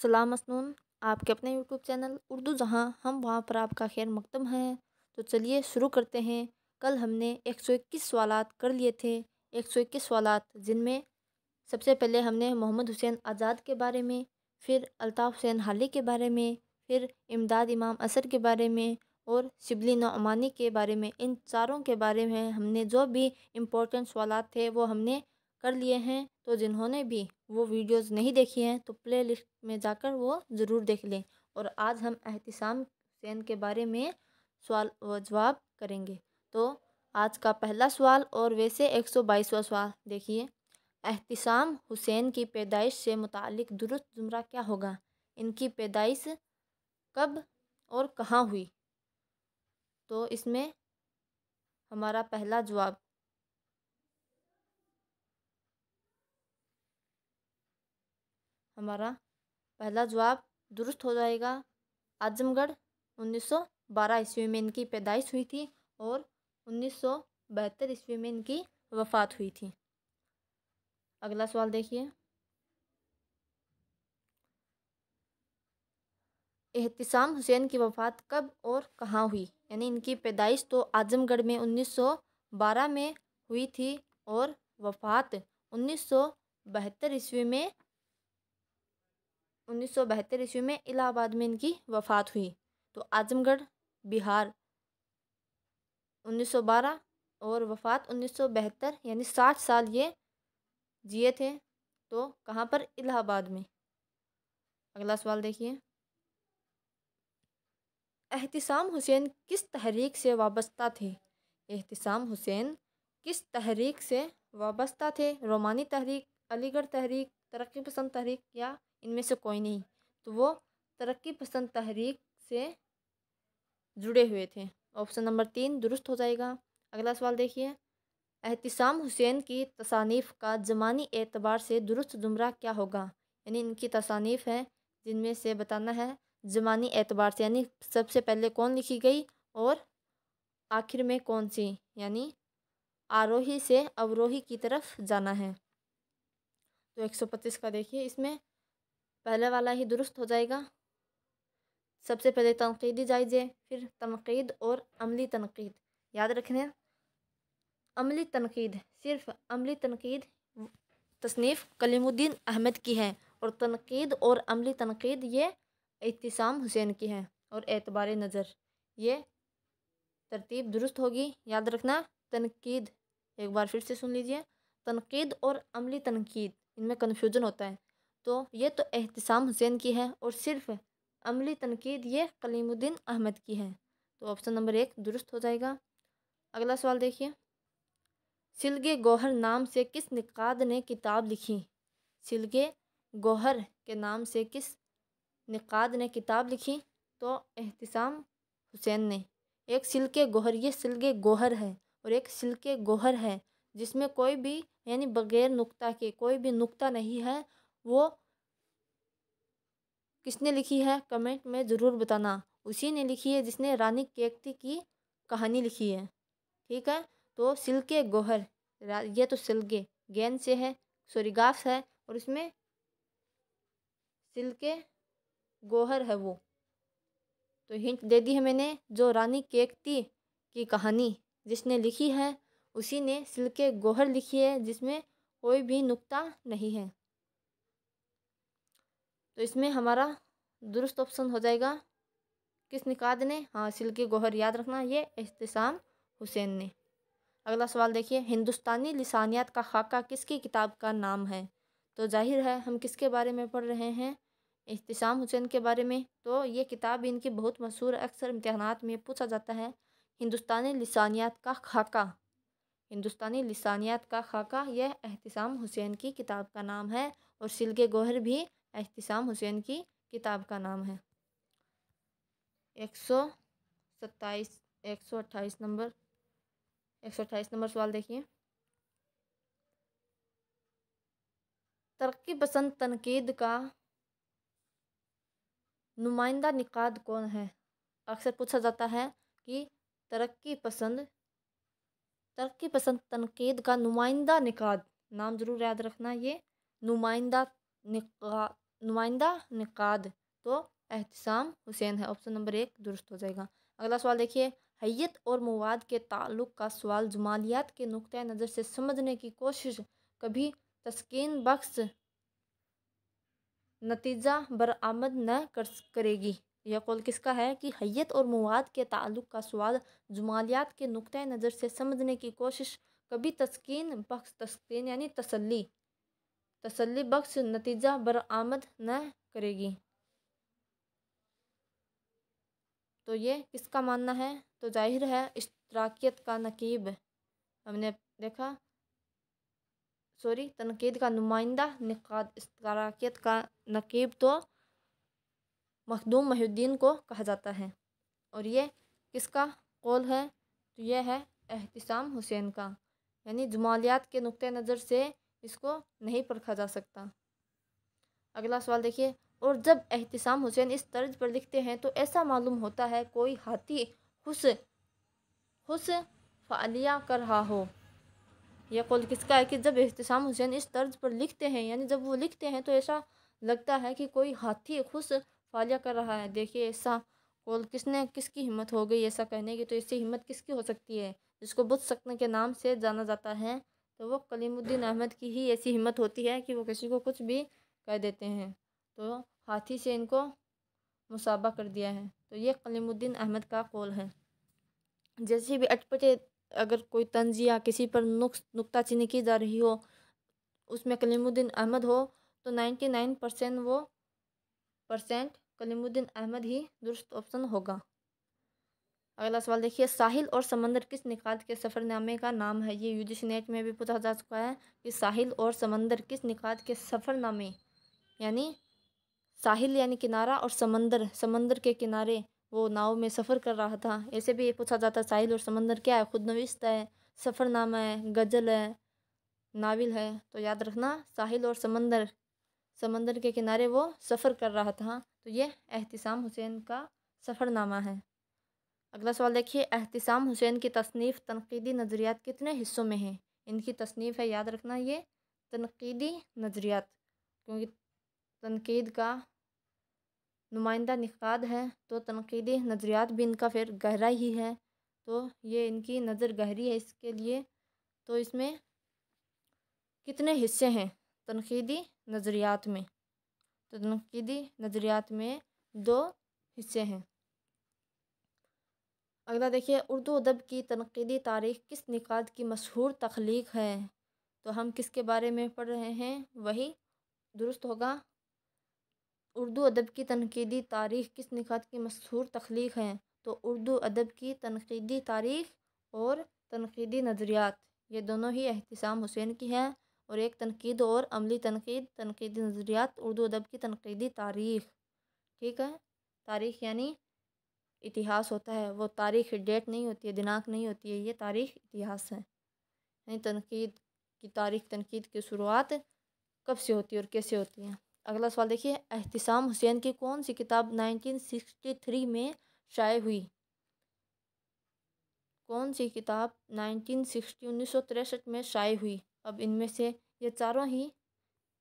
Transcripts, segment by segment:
सलाम मसनून, आपके अपने यूट्यूब चैनल उर्दू जहाँ हम वहाँ पर आपका खैर मकदम है। तो चलिए शुरू करते हैं। कल हमने 121 सवालात कर लिए थे। 121 सवालात जिनमें सबसे पहले हमने मोहम्मद हुसैन आज़ाद के बारे में, फिर अल्ताफ़ हुसैन हाली के बारे में, फिर इमदाद इमाम असर के बारे में और शिबली नौमानी के बारे में, इन चारों के बारे में हमने जो भी इम्पोर्टेंट सवालात थे वो हमने कर लिए हैं। तो जिन्होंने भी वो वीडियोस नहीं देखी हैं तो प्ले लिस्ट में जाकर वो ज़रूर देख लें। और आज हम एहतिसाम हुसैन के बारे में सवाल व जवाब करेंगे। तो आज का पहला सवाल और वैसे 122वां सवाल देखिए, एहतिसाम हुसैन की पैदाइश से मुतालिक दुरुस्त जुमरा क्या होगा? इनकी पैदाइश कब और कहाँ हुई? तो इसमें हमारा पहला जवाब दुरुस्त हो जाएगा। आजमगढ़ 1912 ईस्वी में इनकी पैदाइश हुई थी और 1972 ईस्वी में इनकी वफ़ात हुई थी। अगला सवाल देखिए, एहतिसाम हुसैन की वफ़ात कब और कहाँ हुई? यानी इनकी पैदाइश तो आजमगढ़ में 1912 में हुई थी और वफ़ात 1972 ईस्वी में 1972 ईस्वी में इलाहाबाद में इनकी वफ़ात हुई। तो आजमगढ़ बिहार 1912 और वफ़ात 1972, यानी 60 साल ये जिए थे। तो कहाँ पर? इलाहाबाद में। अगला सवाल देखिए, एहतिसाम हुसैन किस तहरीक से वाबस्ता थे? एहतिसाम हुसैन किस तहरीक से वाबस्ता थे? रोमानी तहरीक, अलीगढ़ तहरीक, तरक्की पसंद तहरीक या इनमें से कोई नहीं? तो वो तरक्की पसंद तहरीक से जुड़े हुए थे। ऑप्शन नंबर 3 दुरुस्त हो जाएगा। अगला सवाल देखिए, एहतिसाम हुसैन की तसानीफ़ का ज़मानी एतबार से दुरुस्त जुमरा क्या होगा? यानी इनकी तसानीफ़ है जिनमें से बताना है ज़मानी एतबार से, यानी सबसे पहले कौन लिखी गई और आखिर में कौन सी, यानी आरोही से अवरोही की तरफ जाना है। तो 125 का देखिए, इसमें पहले वाला ही दुरुस्त हो जाएगा। सबसे पहले तनकीदी जायज़े, फिर तनकीद और अमली तनकीद। याद रखना, अमली तनकीद, सिर्फ अमली तनकीद तसनीफ़ कलीमुद्दीन अहमद की है और तनकीद और अमली तनकीद ये एहतिसाम हुसैन की है। और एतबार नज़र ये तरतीब दुरुस्त होगी। याद रखना, तनकीद एक बार फिर से सुन लीजिए, तनकीद और अमली तनकीद इनमें कन्फ्यूजन होता है। तो ये तो एहतिसाम हुसैन की है और सिर्फ अमली तनकीद ये कलीमुद्दीन अहमद की है। तो ऑप्शन नंबर 1 दुरुस्त हो जाएगा। अगला सवाल देखिए, सिलगे गौहर नाम से किस निकाद ने किताब लिखी? सिलगे गौहर के नाम से किस निकाद ने किताब लिखी? तो एहतिसाम हुसैन ने। एक सिलके गौहर, ये सिलगे गौहर है और एक सिलके गौहर है जिसमें कोई भी, यानी बगैर नुक्ता के, कोई भी नुक्ता नहीं है। वो किसने लिखी है कमेंट में ज़रूर बताना। उसी ने लिखी है जिसने रानी केकती की कहानी लिखी है। ठीक है, तो सिल्के गोहर, ये तो सिल्के गेंद से है, सॉरी गाफ है, और इसमें सिल्के गोहर है वो। तो हिंट दे दी है मैंने, जो रानी केकती की कहानी जिसने लिखी है उसी ने सिल्के गोहर लिखी है जिसमें कोई भी नुक्ता नहीं है। तो इसमें हमारा दुरुस्त ऑप्शन हो जाएगा किस निकाद ने? हाँ, सिल्के गोहर। याद रखना, ये एहतिसाम हुसैन ने। अगला सवाल देखिए, हिंदुस्तानी लिसानियात का खाका किसकी किताब का नाम है? तो जाहिर है हम किसके बारे में पढ़ रहे हैं? एहतिसाम हुसैन के बारे में। तो ये किताब इनकी बहुत मशहूर, अक्सर इम्तिहानात में पूछा जाता है। हिंदुस्तानी लिसानियात का खाका, हिंदुस्तानी लिसानियात का खाका, यह एहतिसाम हुसैन की किताब का नाम है और सिलगे गोहर भी एहतिसाम हुसैन की किताब का नाम है। 127 128 नंबर 128 नंबर सवाल देखिए, तरक्की पसंद तनकीद का नुमाइंदा निकाद कौन है? अक्सर पूछा जाता है कि तरक्की पसंद तनकीद का नुमाइंदा निकाद, नाम जरूर याद रखना, ये नुमाइंदा नुमाइंदा निकाद, तो एहतिसाम हुसैन है। ऑप्शन नंबर 1 दुरुस्त हो जाएगा। अगला सवाल देखिए, हैयत और मवाद के ताल्लुक का सवाल जुमालियात के नुक्ता नज़र से समझने की कोशिश कभी तस्कीन बख्श नतीजा बरामद न करेगी। यह कौल किसका है कि हैयत और मवाद के ताल्लुक का सवाल जुमालियात के नुक्ता नज़र से समझने की कोशिश कभी तस्कीन यानी तसल्ली बख्श नतीजा बरामद न करेगी। तो ये किसका मानना है? तो जाहिर है इश्तराकियत का नकीब, हमने देखा, सॉरी, तनकीद का नुमाइंदा निकाद, इश्तराकियत का नकीब तो मखदूम मोहिउद्दीन को कहा जाता है। और ये किसका कौल है? तो यह है एहतिसाम हुसैन का, यानी जुमालियात के नुक्ते नज़र से इसको नहीं परखा जा सकता। अगला सवाल देखिए, और जब एहतिसाम हुसैन इस तर्ज पर लिखते हैं तो ऐसा मालूम होता है कोई हाथी खुश खुश फालिया कर रहा हो। यह कौल किसका है कि जब एहतिसाम हुसैन इस तर्ज पर लिखते हैं, यानी जब वो लिखते हैं तो ऐसा लगता है कि कोई हाथी खुश फालिया कर रहा है। देखिए ऐसा कौल किसकी हिम्मत हो गई ऐसा कहने की? तो इससे हिम्मत किसकी हो सकती है? जिसको बुत सकने के नाम से जाना जाता है, तो वो कलीमुद्दीन अहमद की ही ऐसी हिम्मत होती है कि वो किसी को कुछ भी कह देते हैं। तो हाथी से इनको मुसाबा कर दिया है। तो ये कलीमुद्दीन अहमद का कौल है। जैसे भी अटपटे अगर कोई तंज या किसी पर नुक्ताचीनी की जा रही हो, उसमें कलीमुद्दीन अहमद हो, तो 99% वो कलीमुद्दीन अहमद ही दुरुस्त ऑप्शन होगा। अगला सवाल देखिए, साहिल और समंदर किस निकात के सफ़रनामे का नाम है? ये यूजीसी नेट में भी पूछा जा चुका है कि साहिल और समंदर किस निकात के सफ़रनामे, यानी साहिल यानी किनारा और समंदर के किनारे वो नाव में सफ़र कर रहा था। ऐसे भी ये पूछा जाता है साहिल और समंदर क्या है? खुदनविश्त है, सफ़रनामा है, गज़ल है, नाविल है। तो याद रखना, साहिल और समंदर के किनारे वो सफ़र कर रहा था। तो ये एहतिसाम हुसैन का सफ़रनामा है। अगला सवाल देखिए, एहतिसाम हुसैन की तसनीफ़ तनकीदी नज़रियात कितने हिस्सों में है? इनकी तसनीफ़ है, याद रखना, ये तनकीदी नज़रियात, क्योंकि तनकीद का नुमाइंदा निकाद है तो तनकीदी नज़रियात भी इनका फिर गहरा ही है। तो ये इनकी नज़र गहरी है इसके लिए। तो इसमें कितने हिस्से हैं तनकीदी नज़रियात में? तो तनकीदी नज़रियात में 2 हिस्से हैं। अगला देखिए, उर्दू अदब की तनकीदी तारीख़ किस निकात की मशहूर तख्लीक है? तो हम किसके बारे में पढ़ रहे हैं? वही दुरुस्त होगा। उर्दू अदब की तनकीदी तारीख़ किस निकात की मशहूर तख्लीक है? तो उर्दू अदब की तनकीदी तारीख़ और तनकीदी नज़रियात, ये दोनों ही एहतिसाम हुसैन की है। और एक तनकीद और अमली तनकीद, तनकीदी नज़रियात, उर्दू अदब की तनकीदी तारीख़। ठीक है, तारीख़ यानी इतिहास होता है, वो तारीख़ डेट नहीं होती है, दिनांक नहीं होती है, ये तारीख़ इतिहास है। यानी तनकीद की तारीख़, तनकीद की शुरुआत कब से होती है और कैसे होती है। अगला सवाल देखिए, एहतिसाम हुसैन की कौन सी किताब 1963 में शाये हुई? कौन सी किताब 1963 में शाये हुई? अब इनमें से ये चारों ही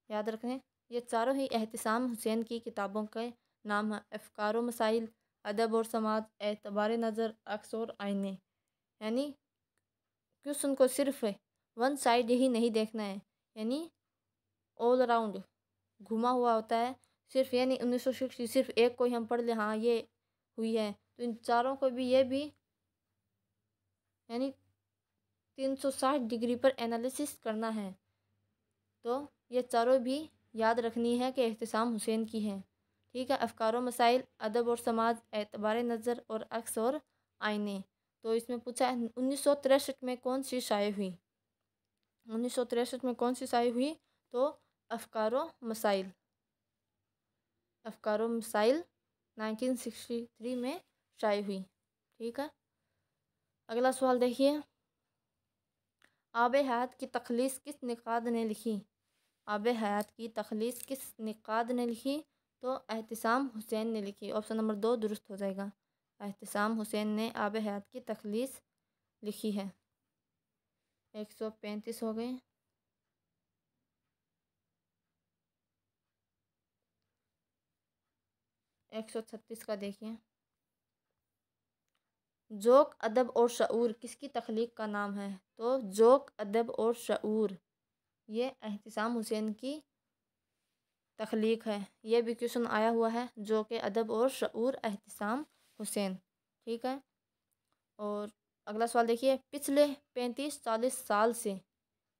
याद रखें, ये चारों ही एहतिसाम हुसैन की किताबों के नाम हैं। अफ़कार व मसाइल, अदब और समाज, एतबार नज़र, अक्स और आईने। यानी क्वेश्चन को सिर्फ वन साइड ही नहीं देखना है, यानी ऑल अराउंड घुमा हुआ होता है। सिर्फ यानी 1960 सिर्फ एक को ही हम पढ़ ले, हाँ ये हुई है, तो इन चारों को भी ये भी यानी 360 डिग्री पर एनालिसिस करना है। तो ये चारों भी याद रखनी है कि एहतिसाम हुसैन की है। ठीक है, अफ़कार व मसाइल, अदब और समाज, एतबार नज़र और अक्स और आईने। तो इसमें पूछा है 1963 में कौन सी शाये हुई? 1963 में कौन सी शाये हुई? तो अफ़कार व मसाइल, अफ़कार व मसाइल 1963 में शाये हुई। ठीक है, अगला सवाल देखिए, आब हयात की तख़लीस किस निकाद ने लिखी? आब हयात की तख़लीस किस निकाद ने लिखी? तो एहतिसाम हुसैन ने लिखी। ऑप्शन नंबर 2 दुरुस्त हो जाएगा। एहतिसाम हुसैन ने आब हयात की तख़लीस लिखी है। 135 हो गए। 136 का देखिए, ज़ौक़ अदब और शऊर किसकी तख्लीक का नाम है? तो ज़ौक़ अदब और शऊर ये एहतिसाम हुसैन की तख्लीक है। ये भी क्वेश्चन आया हुआ है, ज़ौक़ अदब और शऊर एहतिसाम हुसैन। ठीक है। और अगला सवाल देखिए, पिछले 35-40 साल से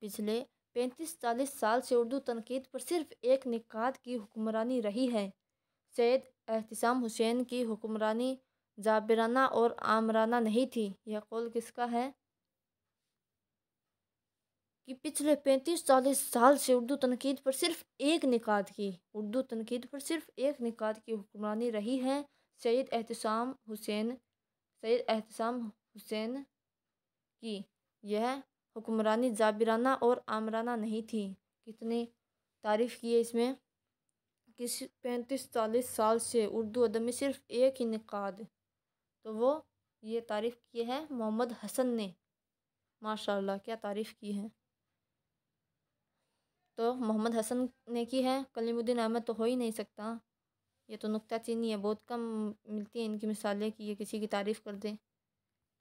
पिछले 35-40 साल से उर्दू तनकीद पर सिर्फ एक निकात की हुक्मरानी रही है। सैयद एहतिसाम हुसैन की हुक्मरानी जाबिराना और आमराना नहीं थी। यह कौल किसका है? कि पिछले 35-40 साल से उर्दू तनकीद पर सिर्फ एक निकात की हुक्मरानी रही है। सैयद एहतिसाम हुसैन की यह हुक्मरानी जाबिराना और आमराना नहीं थी। कितनी तारीफ़ की है इसमें कि 35-40 साल से उर्दू अदब में सिर्फ एक ही निकाद, तो वो ये तारीफ़ की है मोहम्मद हसन ने। माशाअल्लाह, क्या तारीफ़ की है। तो मोहम्मद हसन ने की है, कलीमुद्दीन अहमद तो हो ही नहीं सकता। ये तो नुक्ताचीनी है, बहुत कम मिलती है इनकी मिसालें कि ये किसी की तारीफ़ कर दें।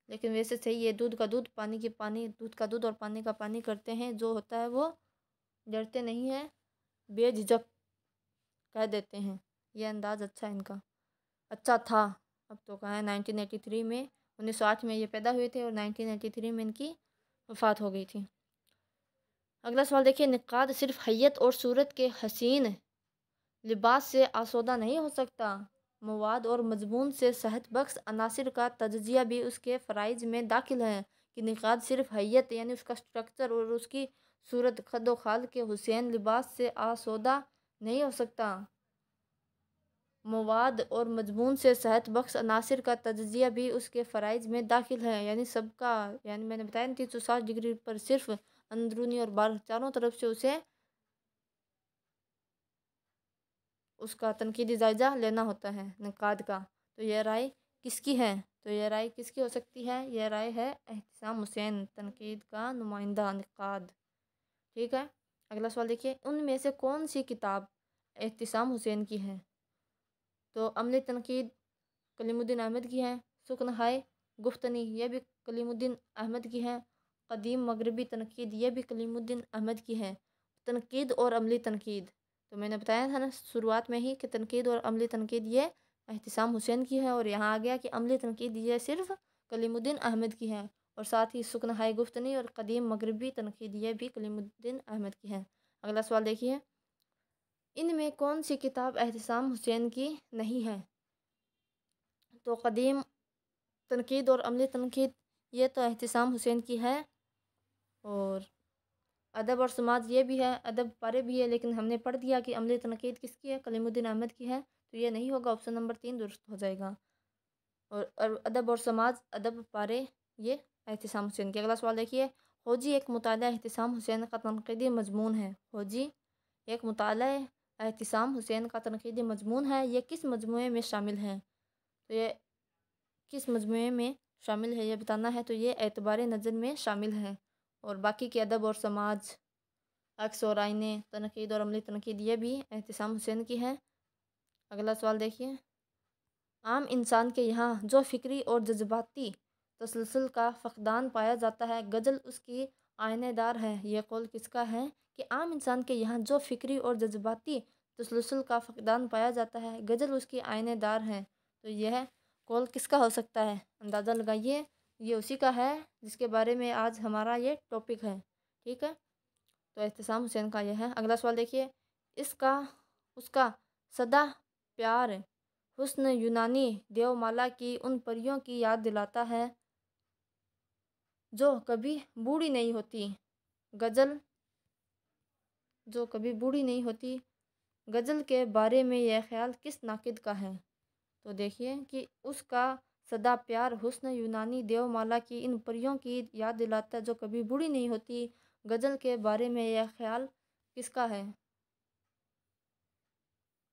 लेकिन वैसे सही है, दूध का दूध, पानी की पानी, दूध का दूध और पानी का पानी करते हैं। जो होता है वो डरते नहीं हैं, बेझिझक कह देते हैं। ये अंदाज़ अच्छा है इनका, अच्छा था। अब तो कहा है 1983 में, 1908 में ये पैदा हुए थे और 1983 में इनकी वफ़ात हो गई थी। अगला सवाल देखिए, निक़ाद सिर्फ हैयत और सूरत के हसीन लिबास से आसोदा नहीं हो सकता। मवाद और मजमून से सेहत बख्श अनासिर का तज्ज़िया भी उसके फ़राइज़ में दाखिल है। कि निक़ाद सिर्फ हैयत यानी उसका स्ट्रक्चर और उसकी सूरत खदो खाल के हुसैन लिबास से आसोदा नहीं हो सकता। मवाद और मजमून से सेहत बख्श अनासिर का तज्ज़िया भी उसके फ़राइज़ में दाखिल है। यानी सबका, यानी मैंने बताया ना 360 डिग्री पर सिर्फ अंदरूनी और बाहर चारों तरफ से उसे उसका तनकीदी जायज़ा लेना होता है निक़ाद का। तो यह राय किसकी है? तो यह राय किसकी हो सकती है? यह राय है एहतिसाम हुसैन, तनकीद का नुमाइंदा निक़ाद। ठीक है। अगला सवाल देखिए, उनमें से कौन सी किताब एहतिसाम हुसैन की है? तो अमली तनकीद कलीमुद्दीन अहमद की है। सुकनहाय गुफ्तनी ये भी कलीमुद्दीन अहमद की है। कदीम मगरबी तनकीद ये भी कलीमुद्दीन अहमद की है। तनकीद और अमली तनकीद, तो मैंने बताया था ना शुरुआत में ही कि तनकीद और अमली तनकीद ये एहतिसाम हुसैन की है। और यहाँ आ गया कि अमली तनकीद ये सिर्फ कलीमुद्दीन अहमद की है। और साथ ही सुकनहाय गुफ्तनी और कदीम मगरबी तनकीद ये भी कलीमुद्दीन अहमद की है। अगला सवाल देखिए, इनमें कौन सी किताब एहतिसाम हुसैन की नहीं है? तो कदीम तनकीद और अमली तनकीद ये तो एहतिसाम हुसैन की है। और अदब और समाज ये भी है, अदब पारे भी है, लेकिन हमने पढ़ दिया कि अमली तनकीद किसकी है? कलीमुद्दीन अहमद की है। तो ये नहीं होगा, ऑप्शन नंबर 3 दुरुस्त हो जाएगा। और अदब और समाज, अदब पारे ये एहतिसाम हुसैन की। अगला सवाल देखिए, खोजी एक मुताला एहतिसाम हुसैन का तनकीदी मजमून है। खोजी एक मुताला एहतिसाम हुसैन का तनकीदी मजमून है। ये किस मजमूए में शामिल है? तो ये किस मजमूए में शामिल है ये बताना है। तो ये एतबार नज़र में शामिल है। और बाकी के अदब और समाज, अक्स और आईने, तनकीद और अमली तनकीद ये भी एहतिसाम हुसैन की है। अगला सवाल देखिए, आम इंसान के यहाँ जो फ़िक्री और जज्बाती तसलसल का फ़क़दान पाया जाता है, गज़ल उसकी आइनेदार है। ये कौल किसका है? कि आम इंसान के यहाँ जो फ़िक्री और जज्बाती तसलसल का फ़क़दान पाया जाता है, गज़ल उसकी आइनेदार है। तो यह कौल किसका हो सकता है? अंदाज़ा लगाइए। ये उसी का है जिसके बारे में आज हमारा ये टॉपिक है। ठीक है। तो एहतिसाम हुसैन का यह है। अगला सवाल देखिए, इसका उसका सदा प्यार हुस्न यूनानी देवमाला की उन परियों की याद दिलाता है जो कभी बूढ़ी नहीं होती। गज़ल जो कभी बूढ़ी नहीं होती। गज़ल के बारे में यह ख्याल किस नाकिद का है? तो देखिए कि उसका सदा प्यार हुस्न यूनानी देवमाला की इन परियों की याद दिलाता है जो कभी बूढ़ी नहीं होती। गज़ल के बारे में यह ख्याल किसका है?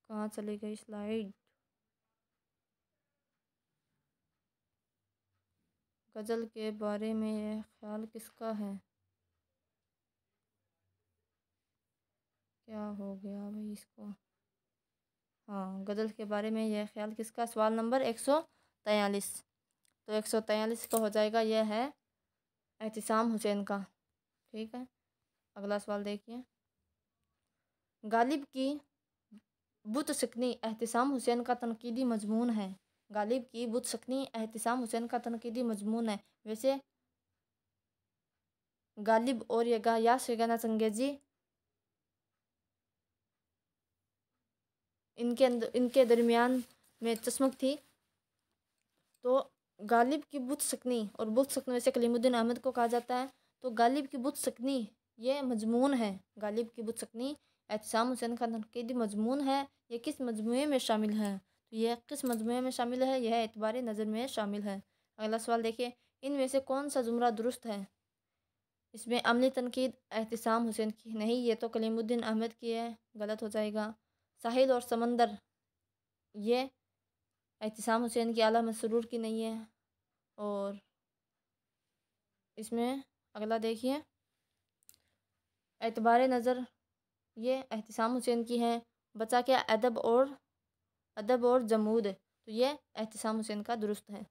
कहाँ चली गई स्लाइड? गज़ल के बारे में यह ख्याल किसका है? क्या हो गया भाई इसको? हाँ, गज़ल के बारे में यह ख्याल किसका? सवाल नंबर 143। तो 143 का हो जाएगा, यह है एहतिसाम हुसैन का। ठीक है, अगला सवाल देखिए। गालिब की बुत सकनी एहतिसाम हुसैन का तनकीदी मजमून है। गालिब की बुत सकनी एहतिसाम हुसैन का तनकीदी मजमून है। वैसे गालिब और ये याद से गाना चंगेजी, इनके दरमियान में चस्मक थी। तो गालिब की बुत सकनी और बुत सकनी वैसे कलीमुद्दीन अहमद को कहा जाता है। तो गालिब की बुत सकनी ये मजमून है। गालिब की बुत सकनी एहतिसाम हुसैन का तनकीदी मजमून है। ये किस मजमूए में शामिल है? तो यह किस मजमूए में शामिल है? यह एतबार नज़र में शामिल है। अगला सवाल देखिए, इनमें से कौन सा जुमला दुरुस्त है? इसमें अमली तनकीद एहतिसाम हुसैन की नहीं, ये तो कलीमुद्दीन अहमद की है, गलत हो जाएगा। साहिल और समंदर ये एहतिसाम हुसैन की, आला मसरूर की नहीं है। और इसमें अगला देखिए, एतबार नज़र ये एहतिसाम हुसैन की है। बचा क्या? अदब और जमूद, तो ये एहतिसाम हुसैन का दुरुस्त है।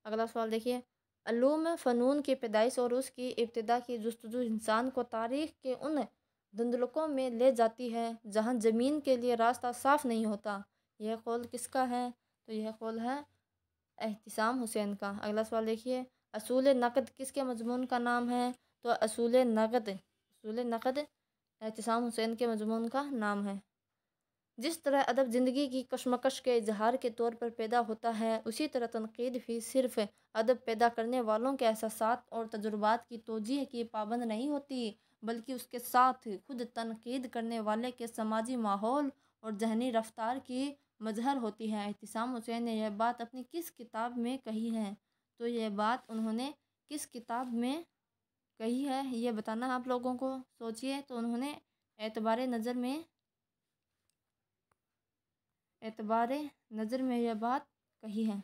अगला सवाल देखिए, अलूम फ़नून की पैदाइश और उसकी इब्तिदा की जुस्तजू इंसान को तारीख़ के उन धुंधलकों में ले जाती है जहाँ ज़मीन के लिए रास्ता साफ़ नहीं होता। यह कौल किसका है? तो यह कौल है एहतिसाम हुसैन का। अगला सवाल देखिए, असूल नक़द किसके मजमून का नाम है? तो असूल नक़द एहतिसाम हुसैन के मजमून का नाम है। जिस तरह अदब ज़िंदगी की कशमकश के इजहार के तौर पर पैदा होता है, उसी तरह तनक़ीद भी सिर्फ़ अदब पैदा करने वालों के एहसासात और तजुर्बात की तौजीह की पाबंद नहीं होती, बल्कि उसके साथ खुद तनक़ीद करने वाले के समाजी माहौल और जहनी रफ्तार की मजहर होती है। एहतिसाम हुसैन ने यह बात अपनी किस किताब में कही है? तो यह बात उन्होंने किस किताब में कही है, ये बताना है आप लोगों को। सोचिए, तो उन्होंने एतबार नज़र में यह बात कही है।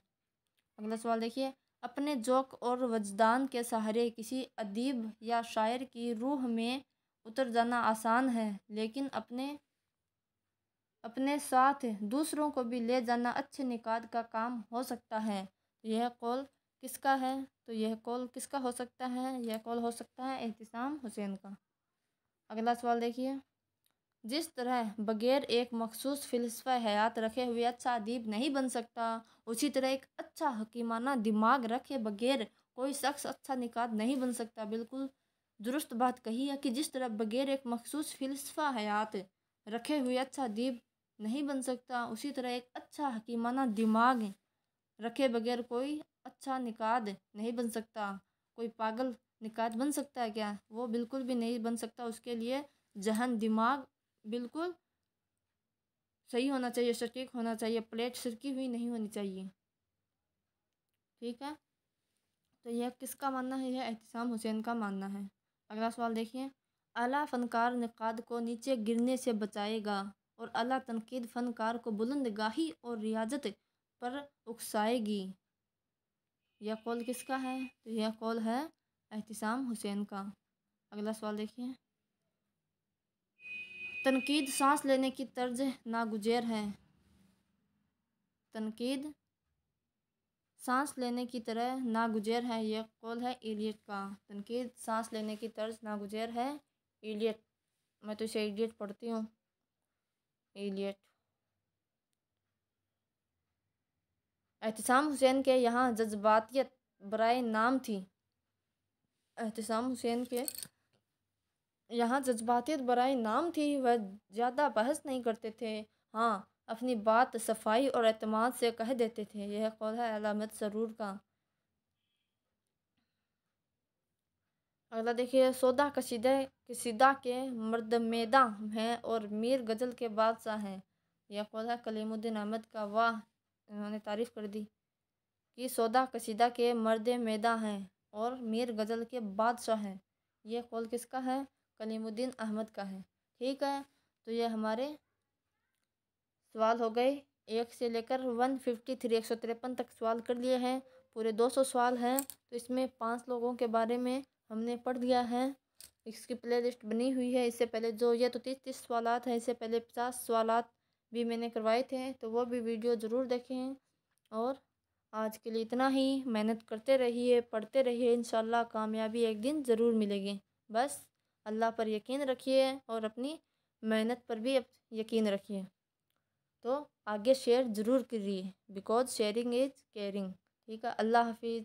अगला सवाल देखिए, अपने ज़ौक़ और वजदान के सहारे किसी अदीब या शायर की रूह में उतर जाना आसान है, लेकिन अपने साथ दूसरों को भी ले जाना अच्छे निकात का काम हो सकता है। तो यह कौल किसका है? तो यह कौल किसका हो सकता है? यह कौल हो सकता है एहतिसाम हुसैन का। अगला सवाल देखिए, जिस तरह बगैर एक मखसूस फ़िलसफ़ा हयात रखे हुए अच्छा अदीब नहीं बन सकता, उसी तरह एक अच्छा हकीमाना दिमाग रखे बगैर कोई शख्स अच्छा निकात नहीं बन सकता। बिल्कुल दुरुस्त बात कही है कि जिस तरह बगैर एक मखसूस फ़िलसफ़ा हयात रखे हुए अच्छा अदीब नहीं बन सकता, उसी तरह एक अच्छा हकीमाना दिमाग रखे बगैर कोई अच्छा निकात नहीं बन सकता। कोई पागल निकात बन सकता है क्या? वो बिल्कुल भी नहीं बन सकता। उसके लिए जहन दिमाग बिल्कुल सही होना चाहिए, सटीक होना चाहिए, प्लेट सिरकी हुई नहीं होनी चाहिए। ठीक है, तो यह किसका मानना है? यह एहतिसाम हुसैन का मानना है। अगला सवाल देखिए, आला फ़नकार निक़ाद को नीचे गिरने से बचाएगा और आला तनकीद फ़नकार को बुलंदगाही और रियाजत पर उकसाएगी। यह कौल किसका है? तो यह कौल है एहतिसाम हुसैन का। अगला सवाल देखिए, तनकीद सांस लेने की तर्ज नागुज़ेर है। तनकीद सांस लेने की तरह नागुज़ेर है, यह कौल है इलियट का। तनकीद सांस लेने की तर्ज नागुज़ेर है, इलियट। मैं तो इसे इलियट पढ़ती हूँ, इलियट। एहतिसाम हुसैन के यहाँ जज्बातियत बराए नाम थी। एहतिसाम हुसैन के यहाँ जज्बातियत बराए नाम थी। वह ज़्यादा बहस नहीं करते थे, हाँ अपनी बात सफाई और एतमाद से कह देते थे। यह कौल है अलामत सरूर का। अगला देखिए, सौदा कसीदा के मर्दमेदा हैं और मीर गज़ल के बादशाह हैं। यह कौल है कलीमुद्दीन अहमद का। वाह, इन्होंने तारीफ़ कर दी कि सौदा कसीदा के मर्द मैदा हैं और मीर गज़ल के बादशाह हैं। यह कौल किसका है? कलीमुद्दीन अहमद का है। ठीक है, तो ये हमारे सवाल हो गए 1 से लेकर 153 153 तक सवाल कर लिए हैं। पूरे 200 सवाल हैं, तो इसमें 5 लोगों के बारे में हमने पढ़ लिया है। इसकी प्ले लिस्ट बनी हुई है। इससे पहले जो ये तो 30 सवालात हैं, इससे पहले 50 सवालात भी मैंने करवाए थे, तो वो भी वीडियो ज़रूर देखें। और आज के लिए इतना ही। मेहनत करते रहिए, पढ़ते रहिए, इंशाल्लाह कामयाबी एक दिन ज़रूर मिलेगी। बस अल्लाह पर यकीन रखिए और अपनी मेहनत पर भी यकीन रखिए। तो आगे शेयर ज़रूर करिए, बिकॉज़ शेयरिंग इज़ केयरिंग। ठीक है, अल्लाह हाफिज़।